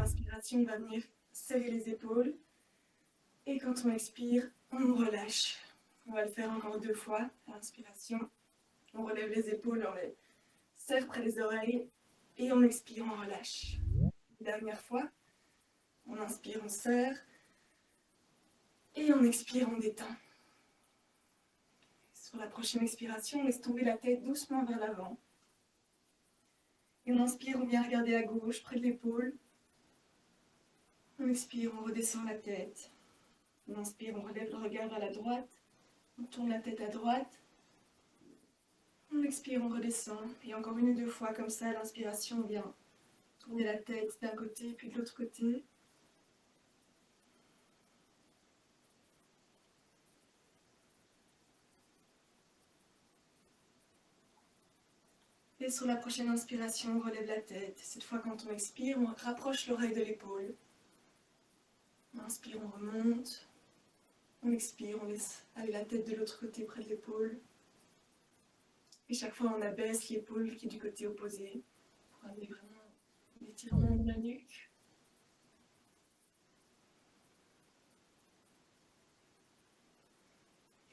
l'inspiration, on va venir serrer les épaules. Et quand on expire, on relâche. On va le faire encore 2 fois. À l'inspiration, on relève les épaules, on les serre près des oreilles. Et on expire, on relâche. Dernière fois, on inspire, on serre. Et on expire, on détend. Sur la prochaine expiration, on laisse tomber la tête doucement vers l'avant. Et on inspire, on vient regarder à gauche, près de l'épaule. On expire, on redescend la tête. On inspire, on relève le regard vers la droite. On tourne la tête à droite. On expire, on redescend. Et encore 1 ou 2 fois comme ça, à l'inspiration, on vient tourner la tête d'un côté puis de l'autre côté. Et sur la prochaine inspiration, on relève la tête. Cette fois, quand on expire, on rapproche l'oreille de l'épaule. On inspire, on remonte. On expire, on laisse aller la tête de l'autre côté près de l'épaule. Et chaque fois, on abaisse l'épaule qui est du côté opposé pour amener vraiment l'étirement de la nuque.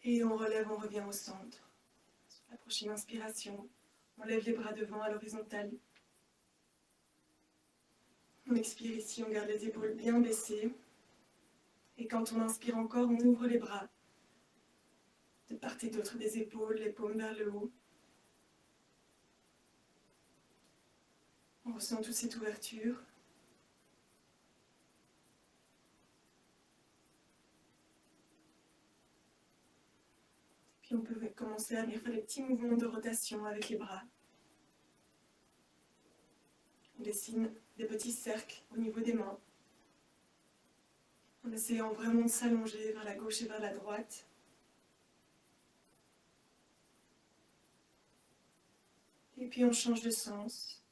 Et on relève, on revient au centre. Sur la prochaine inspiration, on lève les bras devant à l'horizontale. On expire ici, on garde les épaules bien baissées. Et quand on inspire encore, on ouvre les bras. De part et d'autre des épaules, les paumes vers le haut. On ressent toute cette ouverture. Puis on peut commencer à venir faire des petits mouvements de rotation avec les bras. On dessine des petits cercles au niveau des mains, en essayant vraiment de s'allonger vers la gauche et vers la droite. Et puis on change de sens.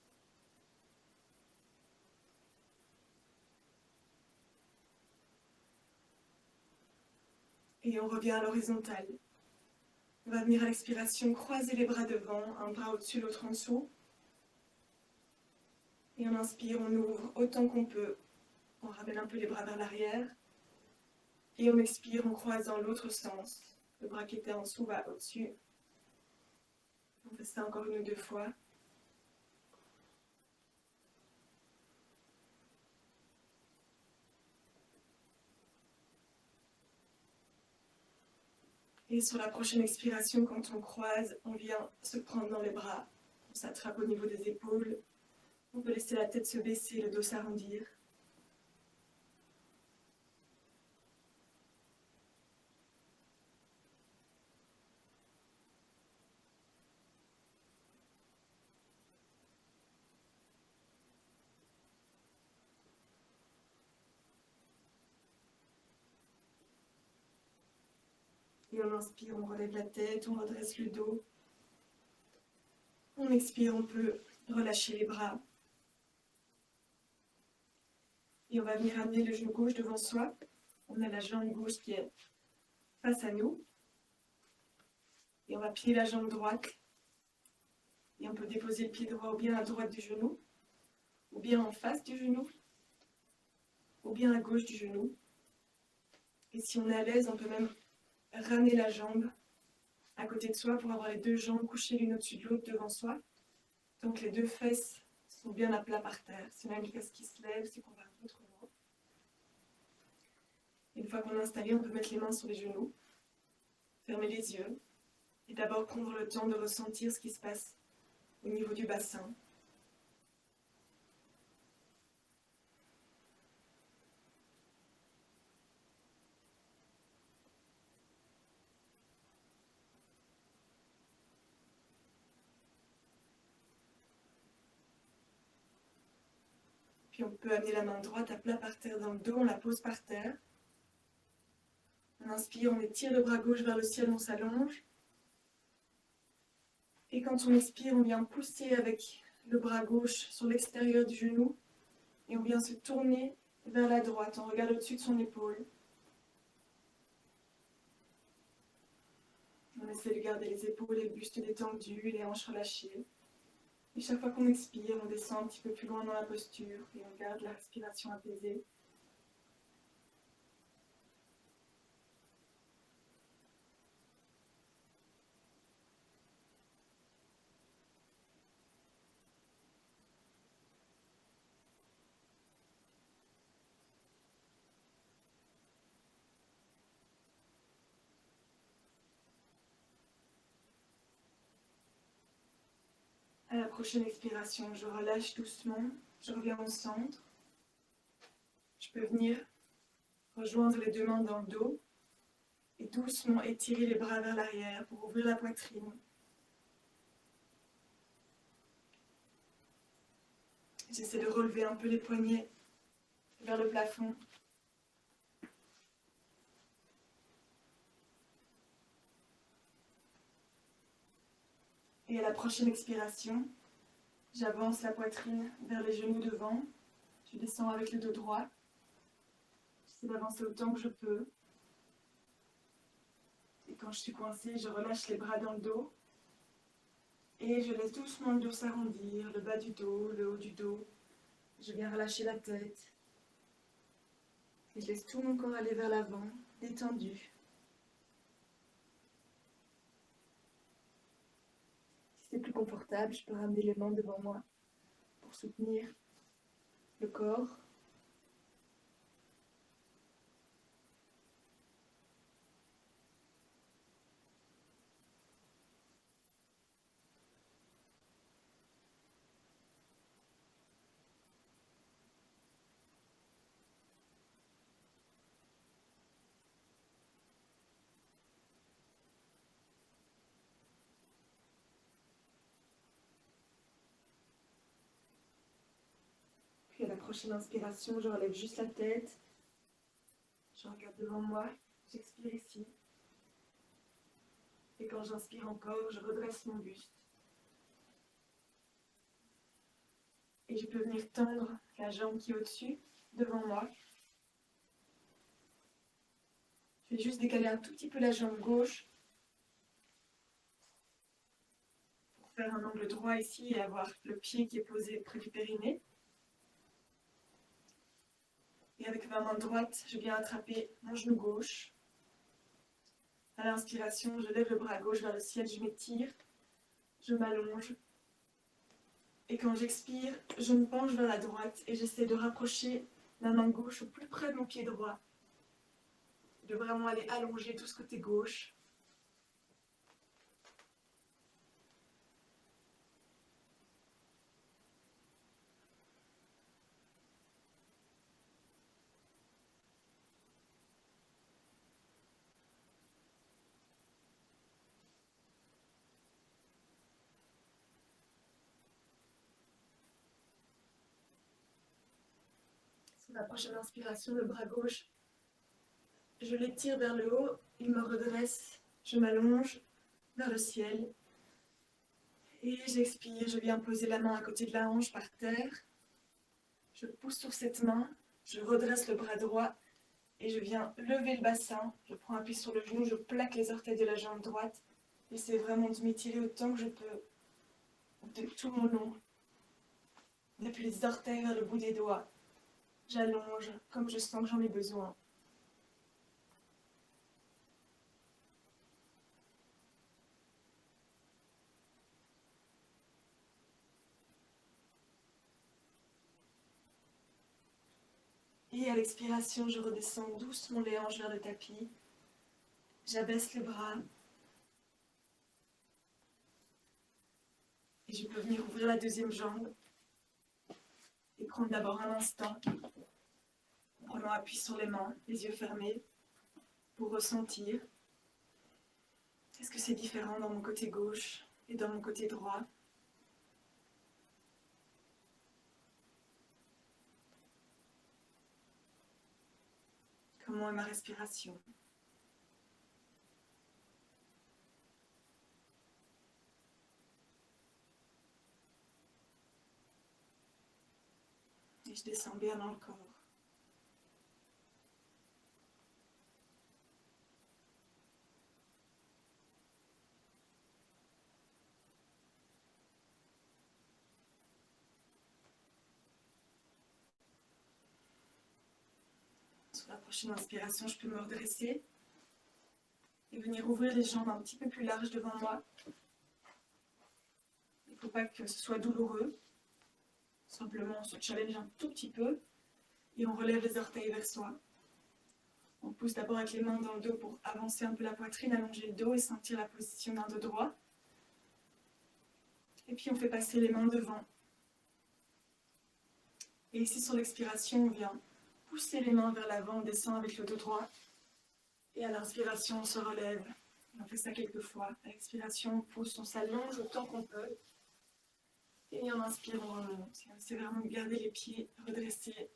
Et on revient à l'horizontale. On va venir à l'expiration croiser les bras devant, un bras au-dessus, l'autre en dessous. Et on inspire, on ouvre autant qu'on peut. On ramène un peu les bras vers l'arrière. Et on expire en croisant l'autre sens. Le bras qui était en dessous va au-dessus. On fait ça encore 1 ou 2 fois. Et sur la prochaine expiration, quand on croise, on vient se prendre dans les bras. On s'attrape au niveau des épaules. On peut laisser la tête se baisser, le dos s'arrondir. Et on inspire, on relève la tête, on redresse le dos. On expire, on peut relâcher les bras. Et on va venir amener le genou gauche devant soi. On a la jambe gauche qui est face à nous. Et on va plier la jambe droite. Et on peut déposer le pied droit ou bien à droite du genou, ou bien en face du genou, ou bien à gauche du genou. Et si on est à l'aise, on peut même ramener la jambe à côté de soi pour avoir les 2 jambes couchées l'une au-dessus de l'autre devant soi. Donc les 2 fesses sont bien à plat par terre. Si on a une fesse qui se lève, c'est qu'on va un peu trop loin. Une fois qu'on est installé, on peut mettre les mains sur les genoux, fermer les yeux et d'abord prendre le temps de ressentir ce qui se passe au niveau du bassin. Puis on peut amener la main droite à plat par terre dans le dos, on la pose par terre. On inspire, on étire le bras gauche vers le ciel, on s'allonge. Et quand on expire, on vient pousser avec le bras gauche sur l'extérieur du genou. Et on vient se tourner vers la droite, on regarde au-dessus de son épaule. On essaie de garder les épaules et le buste détendu, les hanches relâchées. Et chaque fois qu'on expire, on descend un petit peu plus loin dans la posture et on garde la respiration apaisée. À la prochaine expiration, je relâche doucement, je reviens au centre. Je peux venir rejoindre les deux mains dans le dos et doucement étirer les bras vers l'arrière pour ouvrir la poitrine. J'essaie de relever un peu les poignets vers le plafond. Et à la prochaine expiration, j'avance la poitrine vers les genoux devant. Je descends avec le dos droit. J'essaie d'avancer autant que je peux. Et quand je suis coincée, je relâche les bras dans le dos. Et je laisse doucement le dos s'arrondir, le bas du dos, le haut du dos. Je viens relâcher la tête. Et je laisse tout mon corps aller vers l'avant, détendu. Si c'est plus confortable, je peux ramener les mains devant moi pour soutenir le corps. Puis à la prochaine inspiration, je relève juste la tête. Je regarde devant moi, j'expire ici. Et quand j'inspire encore, je redresse mon buste. Et je peux venir tendre la jambe qui est au-dessus, devant moi. Je vais juste décaler un tout petit peu la jambe gauche pour faire un angle droit ici et avoir le pied qui est posé près du périnée. Et avec ma main droite, je viens attraper mon genou gauche. À l'inspiration, je lève le bras gauche vers le ciel, je m'étire, je m'allonge. Et quand j'expire, je me penche vers la droite et j'essaie de rapprocher ma main gauche au plus près de mon pied droit. De vraiment aller allonger tout ce côté gauche. Sur la prochaine inspiration, le bras gauche, je l'étire vers le haut, il me redresse, je m'allonge vers le ciel. Et j'expire, je viens poser la main à côté de la hanche par terre. Je pousse sur cette main, je redresse le bras droit et je viens lever le bassin. Je prends appui sur le genou, je plaque les orteils de la jambe droite. J'essaie vraiment de m'étirer autant que je peux, de tout mon long, depuis les orteils vers le bout des doigts. J'allonge comme je sens que j'en ai besoin. Et à l'expiration, je redescends doucement les hanches vers le tapis. J'abaisse les bras. Et je peux venir ouvrir la deuxième jambe. Et prendre d'abord un instant, en prenant appui sur les mains, les yeux fermés, pour ressentir. Est-ce que c'est différent dans mon côté gauche et dans mon côté droit? Comment est ma respiration? Et je descends bien dans le corps. Sur la prochaine inspiration, je peux me redresser et venir ouvrir les jambes un petit peu plus larges devant moi. Il ne faut pas que ce soit douloureux. Simplement, on se challenge un tout petit peu et on relève les orteils vers soi. On pousse d'abord avec les mains dans le dos pour avancer un peu la poitrine, allonger le dos et sentir la position d'un dos droit. Et puis on fait passer les mains devant. Et ici sur l'expiration, on vient pousser les mains vers l'avant, on descend avec le dos droit. Et à l'inspiration, on se relève. On fait ça quelques fois. À l'expiration, on pousse, on s'allonge autant qu'on peut. Et en inspirant, on remonte. C'est vraiment de garder les pieds redressés.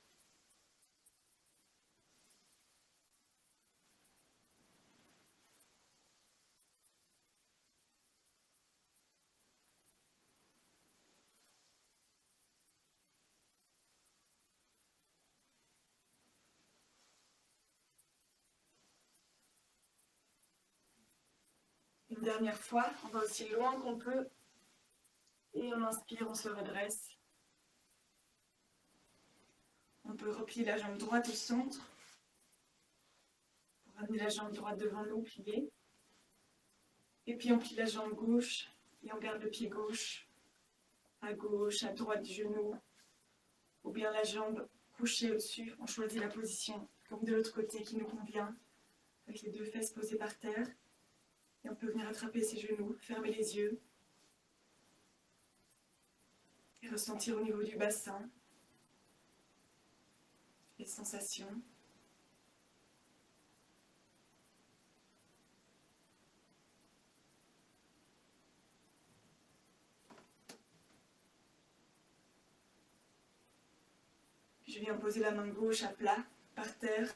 Une dernière fois, on va aussi loin qu'on peut. Et on inspire, on se redresse. On peut replier la jambe droite au centre. Pour ramener la jambe droite devant nous, pliée. Et puis on plie la jambe gauche et on garde le pied gauche à droite du genou. Ou bien la jambe couchée au-dessus. On choisit la position comme de l'autre côté qui nous convient. Avec les deux fesses posées par terre. Et on peut venir attraper ses genoux, fermer les yeux. Et ressentir au niveau du bassin les sensations. Je viens poser la main gauche à plat, par terre,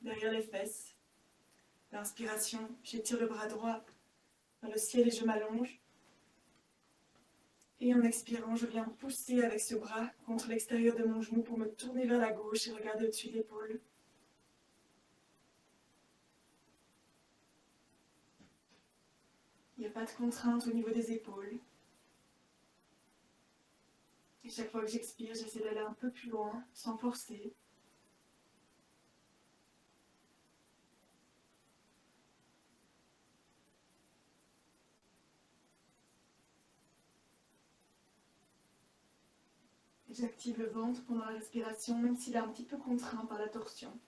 derrière les fesses. L'inspiration, j'étire le bras droit vers le ciel et je m'allonge. Et en expirant, je viens pousser avec ce bras contre l'extérieur de mon genou pour me tourner vers la gauche et regarder au-dessus de l'épaule. Il n'y a pas de contrainte au niveau des épaules. Et chaque fois que j'expire, j'essaie d'aller un peu plus loin, sans forcer. Et j'active le ventre pendant la respiration, même s'il est un petit peu contraint par la torsion.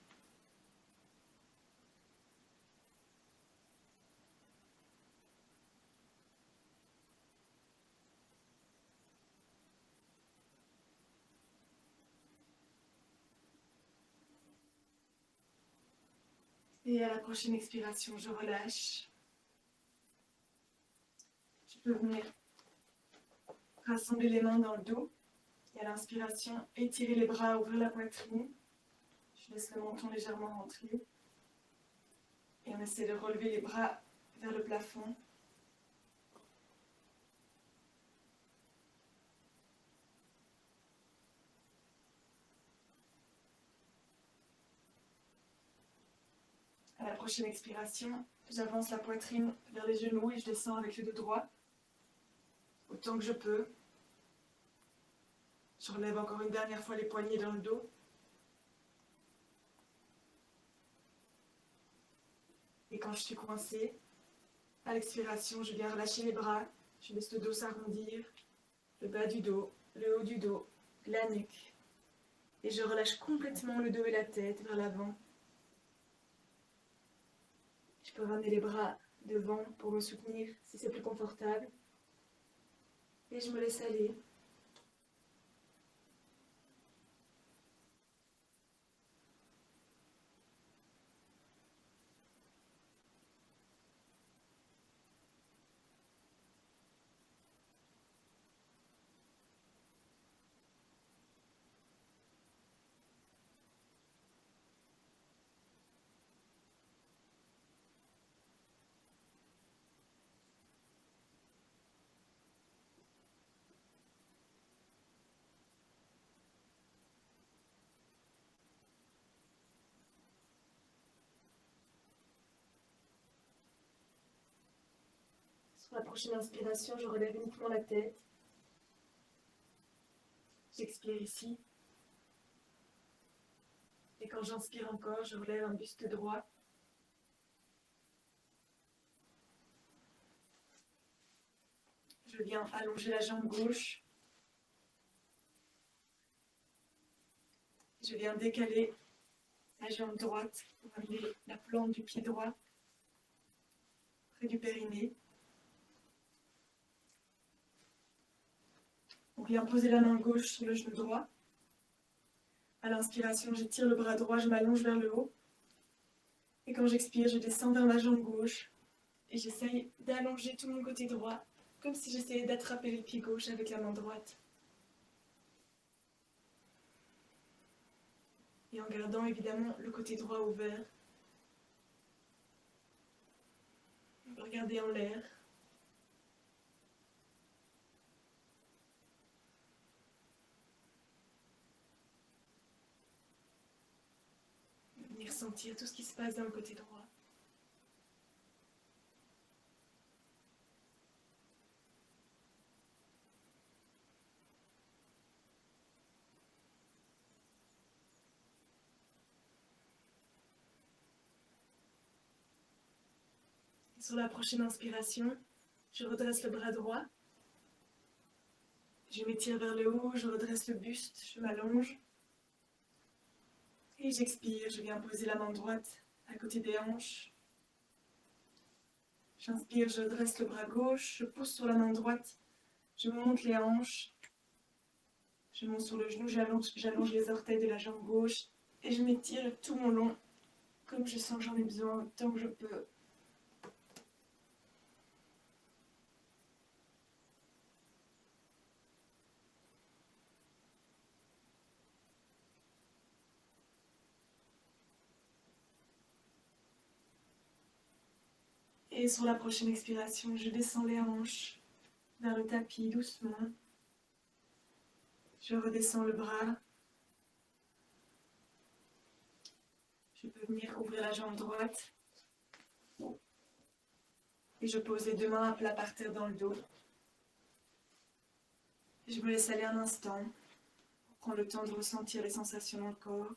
Et à la prochaine expiration, je relâche. Je peux venir rassembler les mains dans le dos. Et à l'inspiration, étirer les bras, ouvrir la poitrine. Je laisse le menton légèrement rentrer. Et on essaie de relever les bras vers le plafond. À la prochaine expiration, j'avance la poitrine vers les genoux et je descends avec le dos droit, autant que je peux. Je relève encore une dernière fois les poignets dans le dos. Et quand je suis coincée, à l'expiration, je viens relâcher les bras, je laisse le dos s'arrondir, le bas du dos, le haut du dos, la nuque. Et je relâche complètement le dos et la tête vers l'avant. Je peux ramener les bras devant pour me soutenir si c'est plus confortable. Et je me laisse aller. Sur la prochaine inspiration, je relève uniquement la tête. J'expire ici. Et quand j'inspire encore, je relève un buste droit. Je viens allonger la jambe gauche. Je viens décaler la jambe droite pour amener la plante du pied droit près du périnée. On vient poser la main gauche sur le genou droit. À l'inspiration, j'étire le bras droit, je m'allonge vers le haut. Et quand j'expire, je descends vers la jambe gauche. Et j'essaye d'allonger tout mon côté droit, comme si j'essayais d'attraper le pied gauche avec la main droite. Et en gardant évidemment le côté droit ouvert. On peut regarder en l'air. Venir sentir tout ce qui se passe dans le côté droit. Et sur la prochaine inspiration, je redresse le bras droit. Je m'étire vers le haut, je redresse le buste, je m'allonge. Et j'expire, je viens poser la main droite à côté des hanches. J'inspire, je dresse le bras gauche, je pousse sur la main droite, je monte les hanches. Je monte sur le genou, j'allonge les orteils de la jambe gauche et je m'étire tout mon long, comme je sens que j'en ai besoin, tant que je peux. Et sur la prochaine expiration, je descends les hanches vers le tapis doucement. Je redescends le bras. Je peux venir ouvrir la jambe droite. Et je pose les deux mains à plat par terre dans le dos. Et je me laisse aller un instant. Prends le temps de ressentir les sensations dans le corps.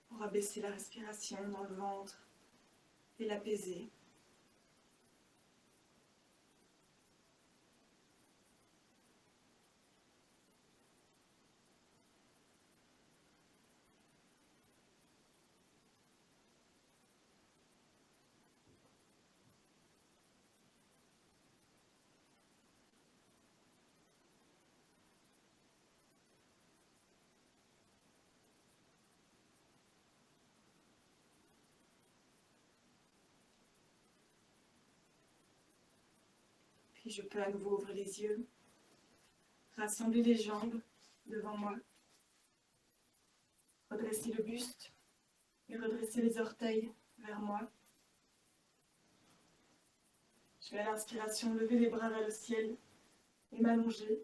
Pour abaisser la respiration dans le ventre et l'apaiser. Puis je peux à nouveau ouvrir les yeux, rassembler les jambes devant moi, redresser le buste et redresser les orteils vers moi. Je vais à l'inspiration lever les bras vers le ciel et m'allonger.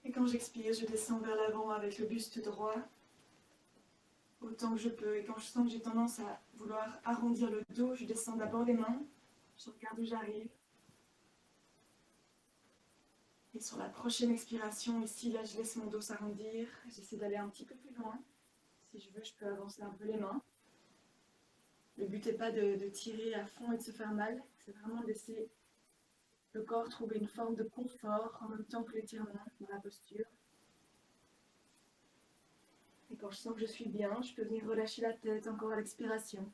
Et quand j'expire, je descends vers l'avant avec le buste droit, autant que je peux. Et quand je sens que j'ai tendance à vouloir arrondir le dos, je descends d'abord les mains, je regarde où j'arrive. Et sur la prochaine expiration, ici, là, je laisse mon dos s'arrondir. J'essaie d'aller un petit peu plus loin. Si je veux, je peux avancer un peu les mains. Le but n'est pas de tirer à fond et de se faire mal. C'est vraiment de laisser le corps trouver une forme de confort en même temps que l'étirement dans la posture. Et quand je sens que je suis bien, je peux venir relâcher la tête encore à l'expiration.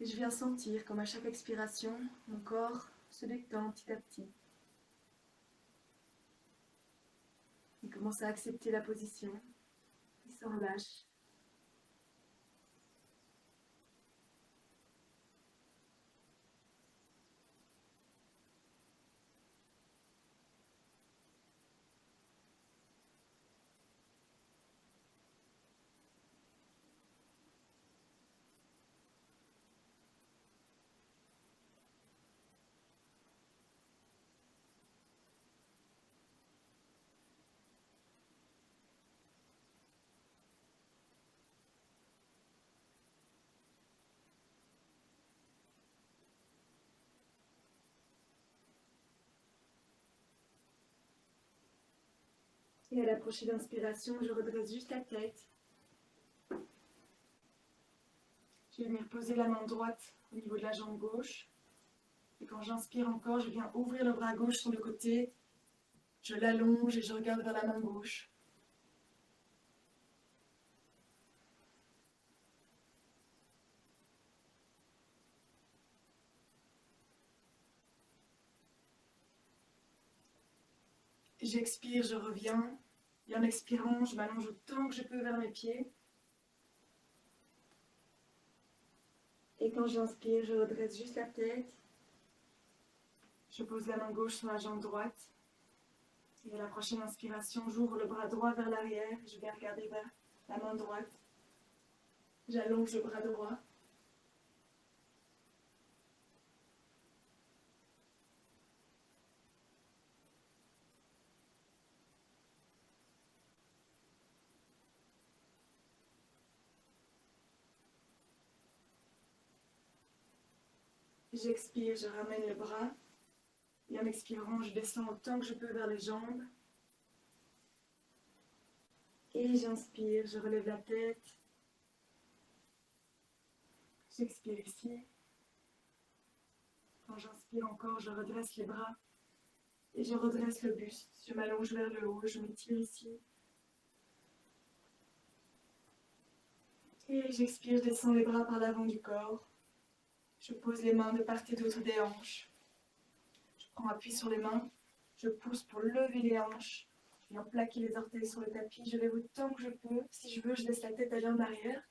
Et je viens sentir comme à chaque expiration, mon corps se détend petit à petit. Il commence à accepter la position. Il se relâche. Et à la prochaine inspiration, je redresse juste la tête. Je vais venir poser la main droite au niveau de la jambe gauche. Et quand j'inspire encore, je viens ouvrir le bras gauche sur le côté. Je l'allonge et je regarde vers la main gauche. J'expire, je reviens. Et en expirant, je m'allonge autant que je peux vers mes pieds. Et quand j'inspire, je redresse juste la tête. Je pose la main gauche sur la jambe droite. Et à la prochaine inspiration, j'ouvre le bras droit vers l'arrière. Je vais regarder vers la main droite. J'allonge le bras droit. J'expire, je ramène le bras. Et en expirant, je descends autant que je peux vers les jambes. Et j'inspire, je relève la tête. J'expire ici. Quand j'inspire encore, je redresse les bras. Et je redresse le buste. Je m'allonge vers le haut, je m'étire ici. Et j'expire, je descends les bras par l'avant du corps. Je pose les mains de part et d'autre des hanches. Je prends appui sur les mains. Je pousse pour lever les hanches. Je viens plaquer les orteils sur le tapis. Je lève autant que je peux. Si je veux, je laisse la tête aller en arrière.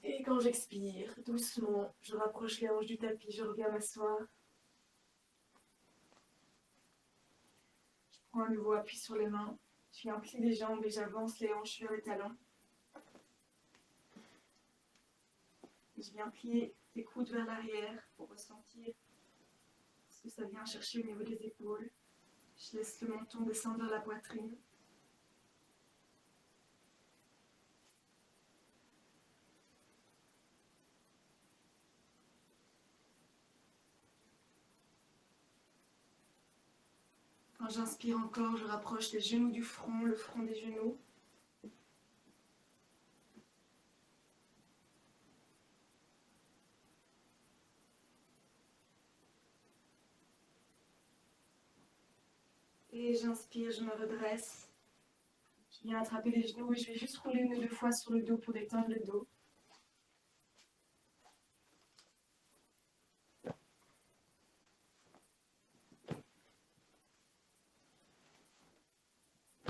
Et quand j'expire, doucement, je rapproche les hanches du tapis. Je reviens m'asseoir. Je prends à nouveau appui sur les mains. Je viens plier les jambes et j'avance les hanches vers les talons. Je viens plier les coudes vers l'arrière pour ressentir ce que ça vient chercher au niveau des épaules. Je laisse le menton descendre vers la poitrine. Quand j'inspire encore, je rapproche les genoux du front, le front des genoux. Et j'inspire, je me redresse. Je viens attraper les genoux et je vais juste rouler une ou deux fois sur le dos pour détendre le dos.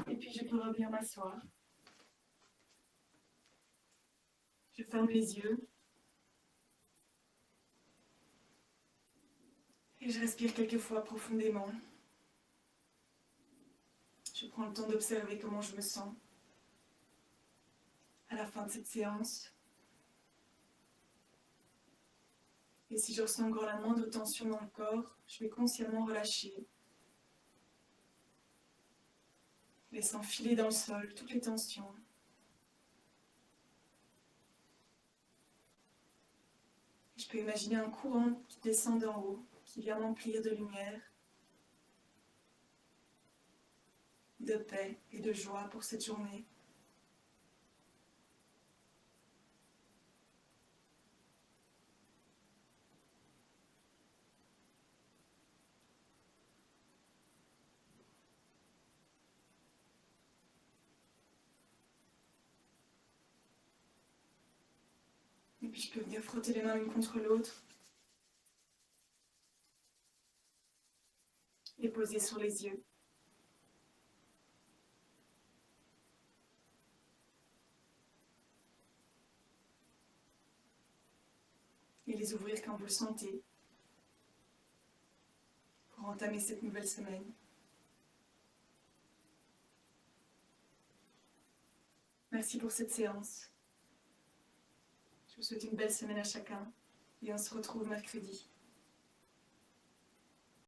Et puis je peux revenir m'asseoir. Je ferme les yeux. Et je respire quelques fois profondément. Je prends le temps d'observer comment je me sens à la fin de cette séance. Et si je ressens encore la moindre tension dans le corps, je vais consciemment relâcher, laissant filer dans le sol toutes les tensions. Je peux imaginer un courant qui descend d'en haut, qui vient m'emplir de lumière, de paix et de joie pour cette journée. Et puis je peux venir frotter les mains l'une contre l'autre et poser sur les yeux. Et les ouvrir quand vous le sentez pour entamer cette nouvelle semaine. Merci pour cette séance. Je vous souhaite une belle semaine à chacun et on se retrouve mercredi.